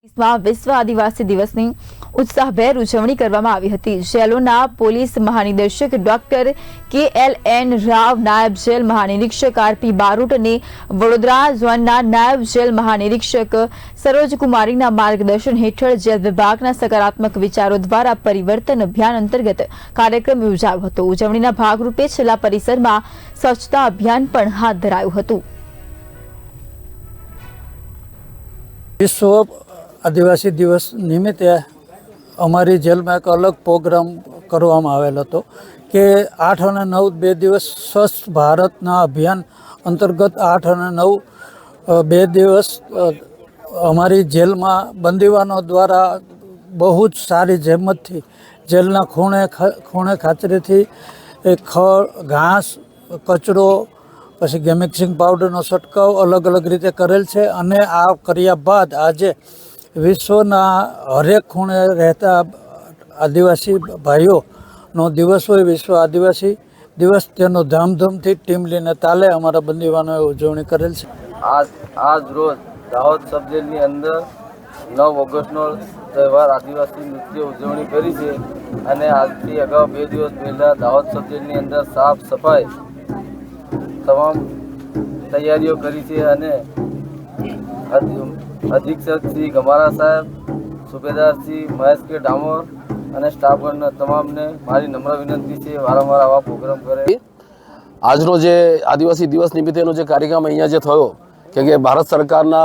વિશ્વ આદિવાસી દિવસની ઉત્સાહભેર ઉજવણી કરવામાં આવી હતી। જેલોના પોલીસ મહાનિદેશક ડોક્ટર KLN રાવ, નાયબ જેલ મહાનિરીક્ષક RP બારોટ અને વડોદરા ઝોનના નાયબ જેલ મહાનિરીક્ષક સરોજ કુમારીના માર્ગદર્શન હેઠળ જેલ વિભાગના સકારાત્મક વિચારો દ્વારા પરિવર્તન અભિયાન અંતર્ગત કાર્યક્રમ યોજાયો હતો। ઉજવણીના ભાગરૂપે છેલ્લા પરિસરમાં સ્વચ્છતા અભિયાન પણ હાથ ધરાયું હતું। विश्व आदिवासी दिवस निमित्ते अमारी जेल में एक अलग प्रोग्राम करवामां आवेल हतो कि 8 અને 9 2 दिवस स्वस्थ भारतना अभियान अंतर्गत 8 અને 9 2 दिवस अमारी जेल में बंदीवानों द्वारा बहुत सारी जहमत थी जेलना खूणे खाचरी थी खड़ घास कचरो पछी गेमिक्सिंग पाउडरनो छटकाव अलग अलग रीते करेल छे अने आ कर्या बाद आजे विश्वना हरेक खूणे रहता आदिवासी भाईओनो दिवस होय विश्व आदिवासी दिवस तेनो धामधूमथी टीम लईने ताले अमारा बंदीवानोए उजवणी करेल छे। आज रोज दाहोद सब जेलनी अंदर 9 ऑगस्टनो तहेवार आदिवासी नृत्य उजवणी करी छे अने आजथी अगाऊ 2 दिवस पहला दाहोद सब जेलनी अंदर साफ सफाई तमाम तैयारीओ करी छे अने अधीक्षक श्री गमारा साहेब, सूबेदार श्री महेश के डामोर अने स्टाफगण तमाम ने मारी नम्र विनंती छे वारंवार आवा प्रोग्राम करे। આજનો જે આદિવાસી દિવસ નિમિત્તેનો જે કાર્યક્રમ અહીંયા જે થયો કે ભારત સરકારના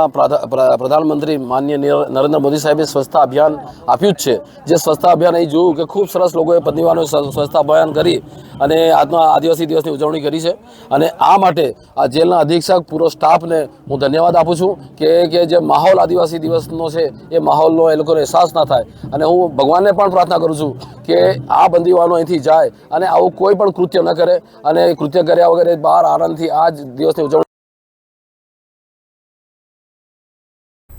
પ્રધાનમંત્રી માનનીય નરેન્દ્ર મોદી સાહેબે સ્વચ્છતા અભિયાન આપ્યું જ છે। જે સ્વચ્છતા અભિયાન અહીં જોયું કે ખૂબ સરસ લોકોએ બંદીવાનોએ સ્વચ્છતા અભિયાન કરી અને આજના આદિવાસી દિવસની ઉજવણી કરી છે અને આ માટે આ જેલના અધિક્ષક પૂરો સ્ટાફને હું ધન્યવાદ આપું છું કે જે માહોલ આદિવાસી દિવસનો છે એ માહોલનો એ લોકોને અહેસાસ ના થાય અને હું ભગવાનને પણ પ્રાર્થના કરું છું કે આ બંદીવાનો અહીંથી જાય અને આવું કોઈ પણ કૃત્ય ન કરે અને કૃત્ય કર્યા વગર બહાર આનંદથી આ જ દિવસની ઉજવણી